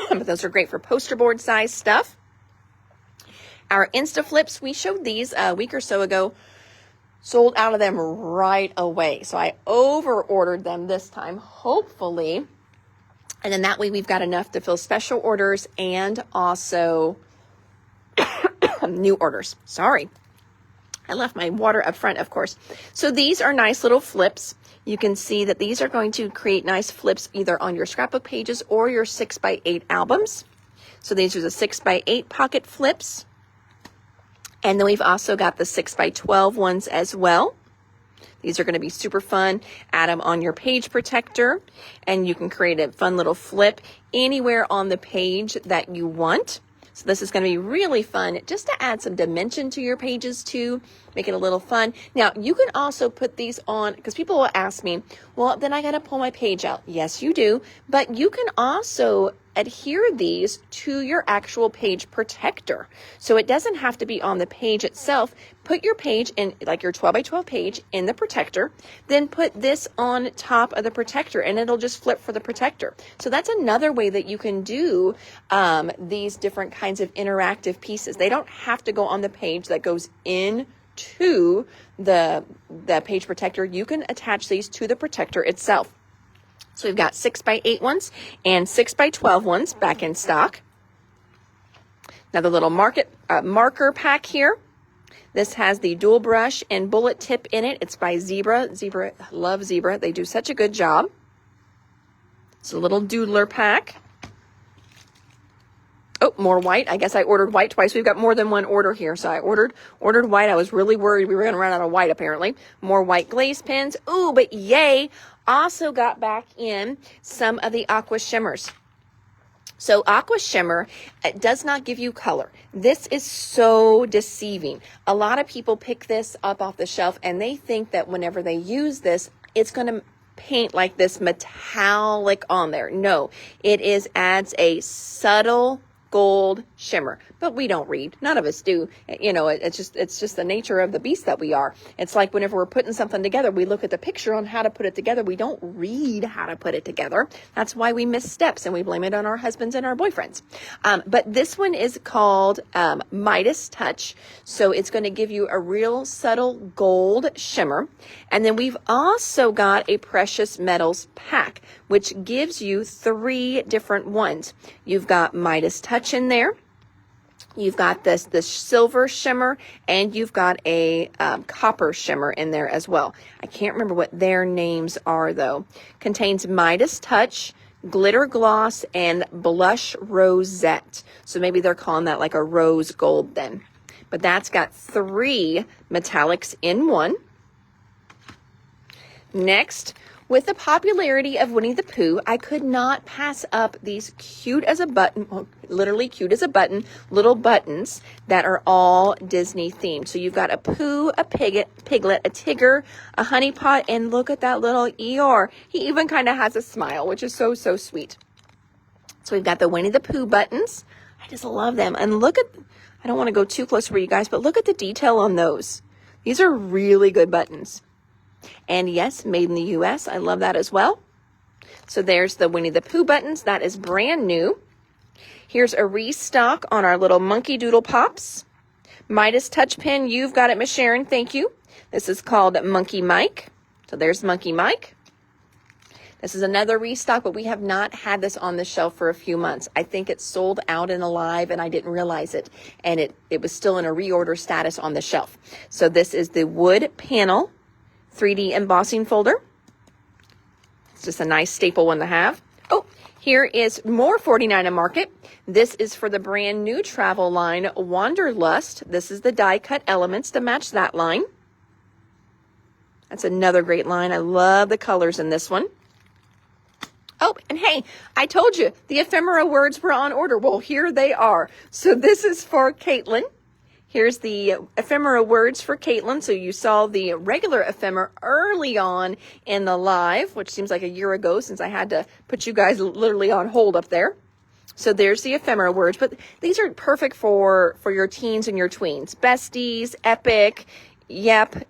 But those are great for poster board size stuff. Our Instaflips, we showed these a week or so ago. Sold out of them right away. So I over-ordered them this time, hopefully. And then that way we've got enough to fill special orders and also new orders. Sorry. I left my water up front, of course. So these are nice little flips. You can see that these are going to create nice flips either on your scrapbook pages or your 6x8 albums. So these are the 6x8 pocket flips. And then we've also got the 6x12 ones as well. These are going to be super fun. Add them on your page protector, and you can create a fun little flip anywhere on the page that you want. So this is going to be really fun just to add some dimension to your pages too, make it a little fun. Now, you can also put these on, because people will ask me, well, then I got to pull my page out. Yes, you do. But you can also adhere these to your actual page protector. So it doesn't have to be on the page itself. Put your page in, like your 12x12 page, in the protector, then put this on top of the protector and it'll just flip for the protector. So that's another way that you can do these different kinds of interactive pieces. They don't have to go on the page that goes into the page protector. You can attach these to the protector itself. So we've got 6x8 ones and 6x12 ones back in stock. Another little marker pack here. This has the dual brush and bullet tip in it. It's by Zebra. Zebra, love Zebra. They do such a good job. It's a little doodler pack. Oh, more white. I guess I ordered white twice. We've got more than one order here. So I ordered white. I was really worried we were going to run out of white, apparently. More white glaze pens. Ooh, but yay. Also got back in some of the aqua shimmers. So aqua shimmer, it does not give you color. This is so deceiving. A lot of people pick this up off the shelf and they think that whenever they use this, it's going to paint like this metallic on there. No, it adds a subtle gold shimmer, but we don't read. None of us do. You know, it's just the nature of the beast that we are. It's like whenever we're putting something together, we look at the picture on how to put it together. We don't read how to put it together. That's why we miss steps and we blame it on our husbands and our boyfriends. But this one is called Midas Touch. So it's going to give you a real subtle gold shimmer. And then we've also got a precious metals pack, which gives you 3 different ones. You've got Midas Touch in there. You've got this silver shimmer, and you've got a copper shimmer in there as well. I can't remember what their names are, though. Contains Midas Touch, Glitter Gloss, and Blush Rosette. So maybe they're calling that like a rose gold then. But that's got 3 metallics in one. Next, with the popularity of Winnie the Pooh, I could not pass up these cute as a button, well, literally cute as a button, little buttons that are all Disney themed. So you've got a Pooh, a Piglet, a Tigger, a Honey Pot, and look at that little Eeyore. He even kind of has a smile, which is so, so sweet. So we've got the Winnie the Pooh buttons. I just love them. And look at, I don't want to go too close for you guys, but look at the detail on those. These are really good buttons. And yes, made in the U.S. I love that as well. So there's the Winnie the Pooh buttons. That is brand new. Here's a restock on our little Monkey Doodle Pops. Midas Touch Pen. You've got it, Miss Sharon. Thank you. This is called Monkey Mike. So there's Monkey Mike. This is another restock, but we have not had this on the shelf for a few months. I think it sold out in Alive and I didn't realize it. And it was still in a reorder status on the shelf. So this is the wood panel 3D embossing folder. It's just a nice staple one to have. Oh, here is more 49 a Market. This is for the brand new travel line, Wanderlust. This is the die cut elements to match that line. That's another great line. I love the colors in this one. Oh, and hey, I told you the ephemera words were on order. Well, here they are. So this is for Caitlin. Here's the ephemera words for Caitlin. So you saw the regular ephemera early on in the live, which seems like a year ago since I had to put you guys literally on hold up there. So there's the ephemera words, but these are perfect for your teens and your tweens. Besties, epic, yep,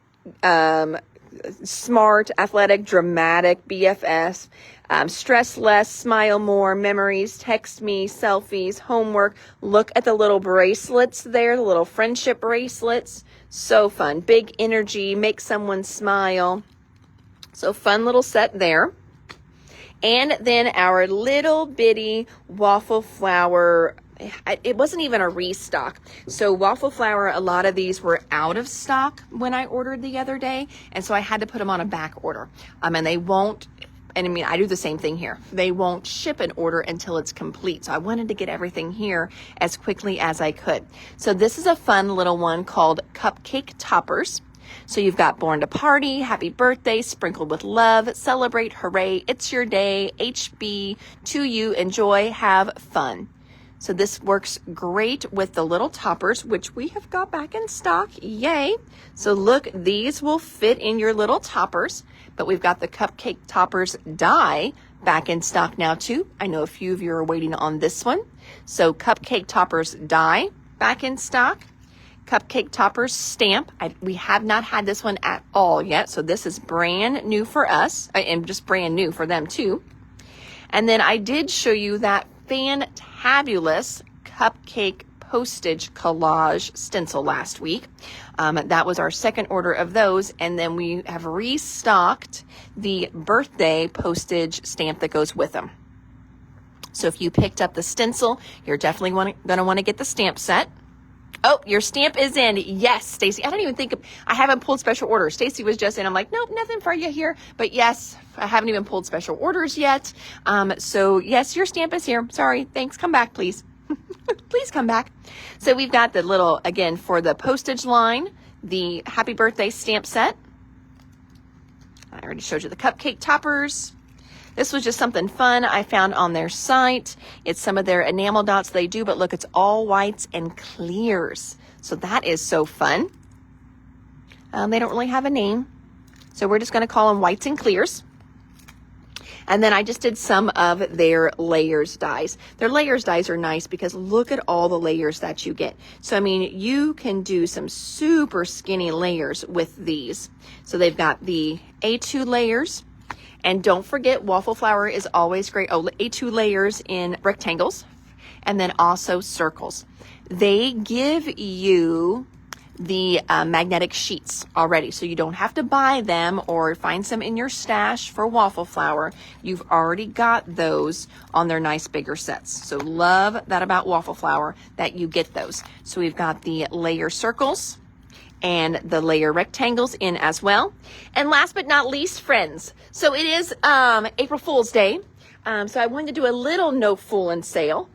smart, athletic, dramatic, BFS, stress less, smile more, memories, text me, selfies, homework. Look at the little bracelets there, the little friendship bracelets. So fun. Big energy, make someone smile. So fun little set there. And then our little bitty waffle flower. It wasn't even a restock. So waffle flower, a lot of these were out of stock when I ordered the other day. And so I had to put them on a back order. And they won't, and I mean, I do the same thing here. They won't ship an order until it's complete. So I wanted to get everything here as quickly as I could. So this is a fun little one called Cupcake Toppers. So you've got Born to Party, Happy Birthday, Sprinkled with Love, Celebrate, Hooray, It's Your Day, HB, To You, Enjoy, Have Fun. So this works great with the little toppers, which we have got back in stock. Yay. So look, these will fit in your little toppers, but we've got the Cupcake Toppers die back in stock now too. I know a few of you are waiting on this one. So Cupcake Toppers die back in stock. Cupcake Toppers stamp. We have not had this one at all yet. So this is brand new for us and just brand new for them too. And then I did show you that fantabulous cupcake postage collage stencil last week. That was our second order of those. And then we have restocked the birthday postage stamp that goes with them. So if you picked up the stencil, you're definitely going to want to get the stamp set. Oh, your stamp is in. Yes, Stacy. I haven't pulled special orders. Stacy was just in. I'm like, nope, nothing for you here. But yes, I haven't even pulled special orders yet. So yes, your stamp is here. Sorry. Thanks. Come back, please. Please come back. So we've got the little, again, for the postage line, the Happy Birthday stamp set. I already showed you the cupcake toppers. This was just something fun I found on their site. It's some of their enamel dots they do, but look, it's all whites and clears. So that is so fun. They don't really have a name, so we're just going to call them whites and clears. And then I just did some of their layers dies. Their layers dies are nice because look at all the layers that you get. So, I mean, you can do some super skinny layers with these. So they've got the A2 layers. And don't forget, waffle flower is always great. Oh, A2 layers in rectangles and then also circles. They give you the magnetic sheets already, so you don't have to buy them or find some in your stash for waffle flower. You've already got those on their nice bigger sets. So love that about waffle flower, that you get those. So we've got the layer circles and the layer rectangles in as well. And last but not least, friends. So it is April Fool's Day. So I wanted to do a little no fooling sale.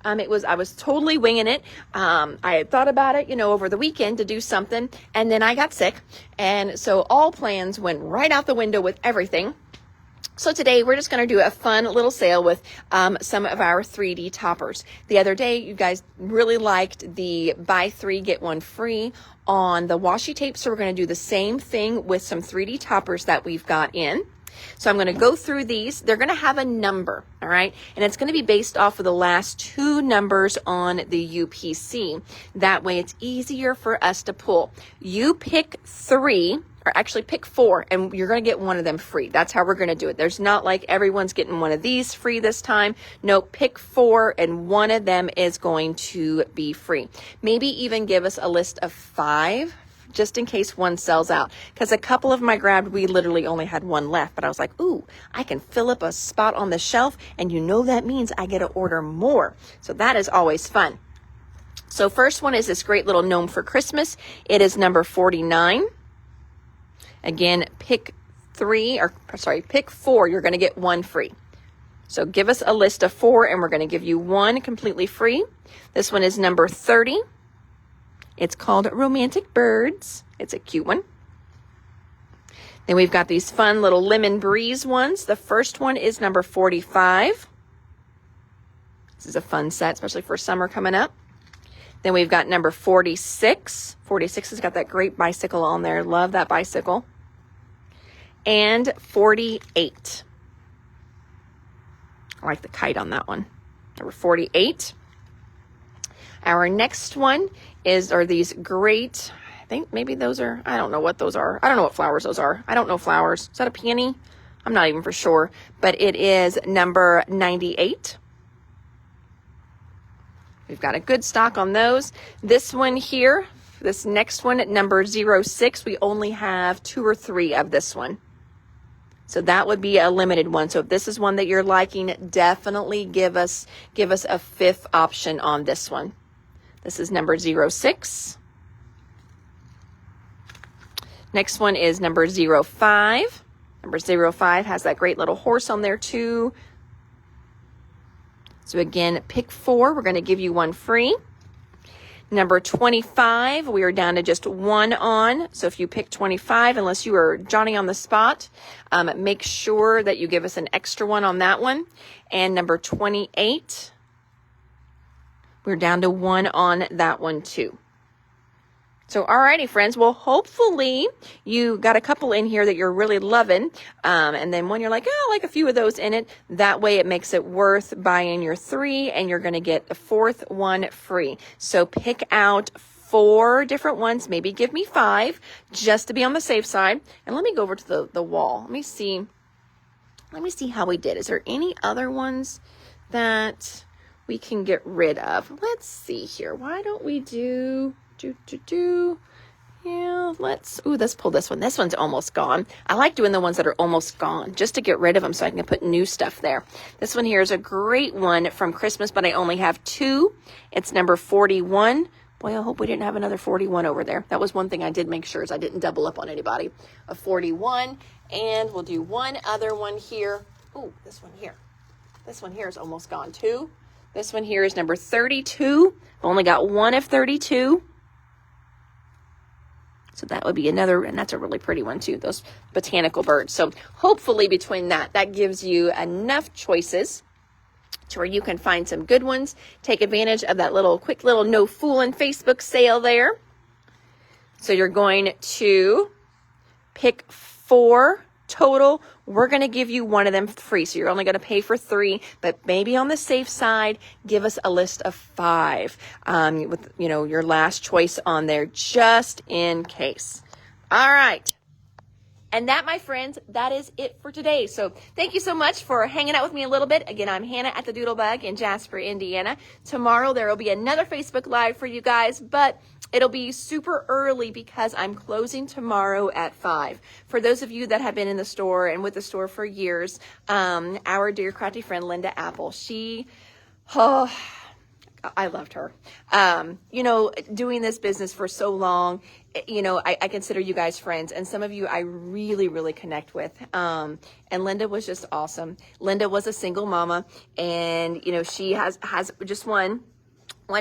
I was totally winging it. I had thought about it, over the weekend to do something, and then I got sick. And so all plans went right out the window with everything. So today we're just going to do a fun little sale with some of our 3D toppers. The other day, you guys really liked the buy 3, get 1 free on the washi tape. So we're going to do the same thing with some 3D toppers that we've got in. So I'm going to go through these. They're going to have a number, all right? And it's going to be based off of the last 2 numbers on the UPC. That way it's easier for us to pull. You pick 3, or actually pick 4, and you're going to get one of them free. That's how we're going to do it. There's not like everyone's getting one of these free this time. No, pick 4, and one of them is going to be free. Maybe even give us a list of 5 just in case one sells out. Because a couple of them I grabbed, we literally only had one left. But I was like, ooh, I can fill up a spot on the shelf. And you know that means I get to order more. So that is always fun. So first one is this great little gnome for Christmas. It is number 49. Again, pick four. You're going to get one free. So give us a list of 4 and we're going to give you one completely free. This one is number 30. It's called Romantic Birds. It's a cute one. Then we've got these fun little Lemon Breeze ones. The first one is number 45. This is a fun set, especially for summer coming up. Then we've got number 46. 46 has got that great bicycle on there. Love that bicycle. And 48. I like the kite on that one. Number 48. Our next one are these great, I think maybe those are, I don't know what those are. I don't know what flowers those are. I don't know flowers. Is that a peony? I'm not even for sure. But it is number 98. We've got a good stock on those. This one here, this next one at number 06, we only have 2 or 3 of this one. So that would be a limited one. So if this is one that you're liking, definitely give us a 5th option on this one. This is number 06. Next one is number 05. Number 05 has that great little horse on there too. So again, pick 4. We're going to give you one free. Number 25, we are down to just 1 on. So if you pick 25, unless you are Johnny on the spot, make sure that you give us an extra one on that one. And number 28, we're down to 1 on that one too. So, alrighty, friends. Well, hopefully you got a couple in here that you're really loving. And then one you're like, oh, I like a few of those in it. That way it makes it worth buying your 3 and you're going to get the 4th one free. So pick out 4 different ones. Maybe give me 5 just to be on the safe side. And let me go over to the wall. Let me see how we did. Is there any other ones that we can get rid of? Let's see here. Why don't we yeah, let's pull this one. This one's almost gone. I like doing the ones that are almost gone just to get rid of them so I can put new stuff there. This one here is a great one from Christmas, but I only have 2. It's number 41. Boy, I hope we didn't have another 41 over there. That was one thing I did make sure is I didn't double up on anybody. A 41, and we'll do one other one here. Ooh, this one here. This one here is almost gone too. This one here is number 32. Only got 1 of 32. So that would be another, and that's a really pretty one too, those botanical birds. So hopefully between that gives you enough choices to where you can find some good ones. Take advantage of that quick little no fooling Facebook sale there. So you're going to pick 4 total. We're going to give you one of them free. So you're only going to pay for 3, but maybe on the safe side, give us a list of 5 with, your last choice on there just in case. All right. And that, my friends, that is it for today. So thank you so much for hanging out with me a little bit. Again, I'm Hannah at the Doodlebug in Jasper, Indiana. Tomorrow there will be another Facebook Live for you guys, but it'll be super early because I'm closing tomorrow at 5. For those of you that have been in the store and with the store for years, our dear crafty friend Linda Apple, I loved her. Doing this business for so long, I consider you guys friends, and some of you I really, really connect with. And Linda was just awesome. Linda was a single mama, and, she has just one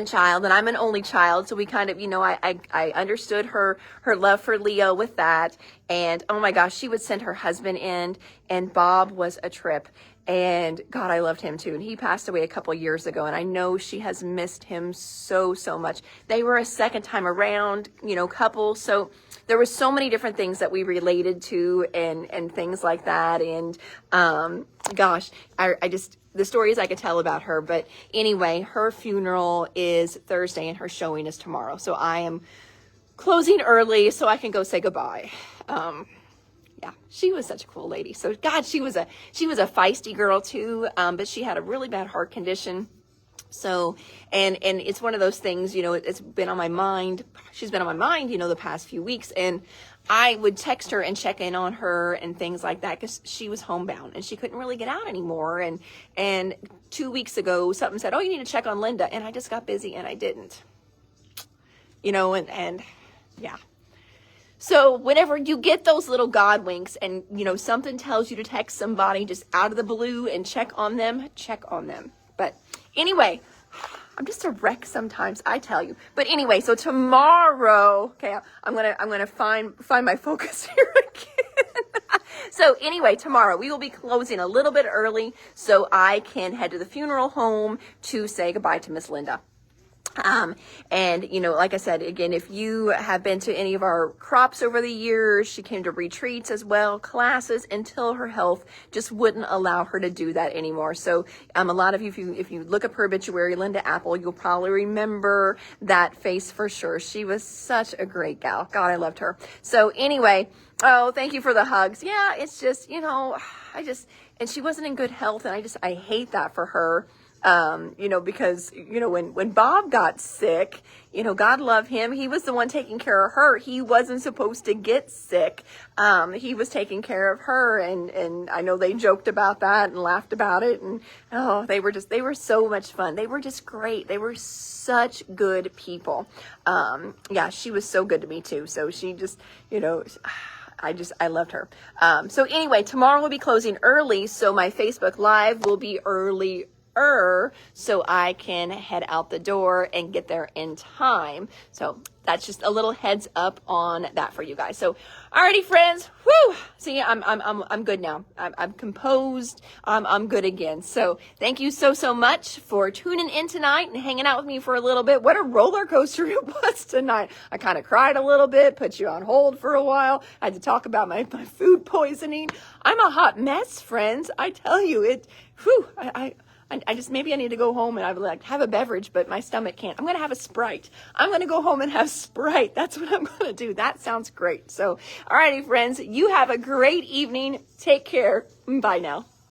child, and I'm an only child. So we kind of, I understood her love for Leo with that. And oh my gosh, she would send her husband in, and Bob was a trip. And God, I loved him too. And he passed away a couple years ago. And I know she has missed him so, so much. They were a second time around, couple. So there were so many different things that we related to and things like that. And gosh, the stories I could tell about her. But anyway, her funeral is Thursday and her showing is tomorrow. So I am closing early so I can go say goodbye. Yeah, she was such a cool lady. So God, she was a feisty girl too, but she had a really bad heart condition. So, and it's one of those things, you know, it's been on my mind. She's been on my mind, you know, the past few weeks, and I would text her and check in on her and things like that because she was homebound and she couldn't really get out anymore. And 2 weeks ago, something said, "Oh, you need to check on Linda," and I just got busy and I didn't, you know, and yeah. So whenever you get those little God winks and, you know, something tells you to text somebody just out of the blue and check on them, check on them. But anyway, I'm just a wreck sometimes, I tell you. But anyway, so tomorrow, okay, I'm gonna find my focus here again. So anyway, tomorrow we will be closing a little bit early so I can head to the funeral home to say goodbye to Miss Linda. And you know, like I said, again, if you have been to any of our crops over the years, she came to retreats as well, classes, until her health just wouldn't allow her to do that anymore. So, a lot of you, if you look up her obituary, Linda Apple, you'll probably remember that face for sure. She was such a great gal. God, I loved her. So anyway, oh, thank you for the hugs. Yeah, it's just, you know, and she wasn't in good health, and I hate that for her. You know, because, you know, when Bob got sick, you know, God love him. He was the one taking care of her. He wasn't supposed to get sick. He was taking care of her. And I know they joked about that and laughed about it. And, oh, they were so much fun. They were just great. They were such good people. Yeah, she was so good to me too. So she just, you know, I loved her. So anyway, tomorrow we'll be closing early. So my Facebook Live will be early so I can head out the door and get there in time. So that's just a little heads up on that for you guys. So, alrighty, friends. Whoo! See, I'm good now. I'm composed. I'm good again. So thank you so much for tuning in tonight and hanging out with me for a little bit. What a roller coaster it was tonight. I kind of cried a little bit, put you on hold for a while. I had to talk about my food poisoning. I'm a hot mess, friends. I tell you it. Whew! I just, maybe I need to go home and I would like have a beverage, but my stomach can't. I'm going to have a Sprite. I'm going to go home and have Sprite. That's what I'm going to do. That sounds great. So, alrighty, friends, you have a great evening. Take care. Bye now.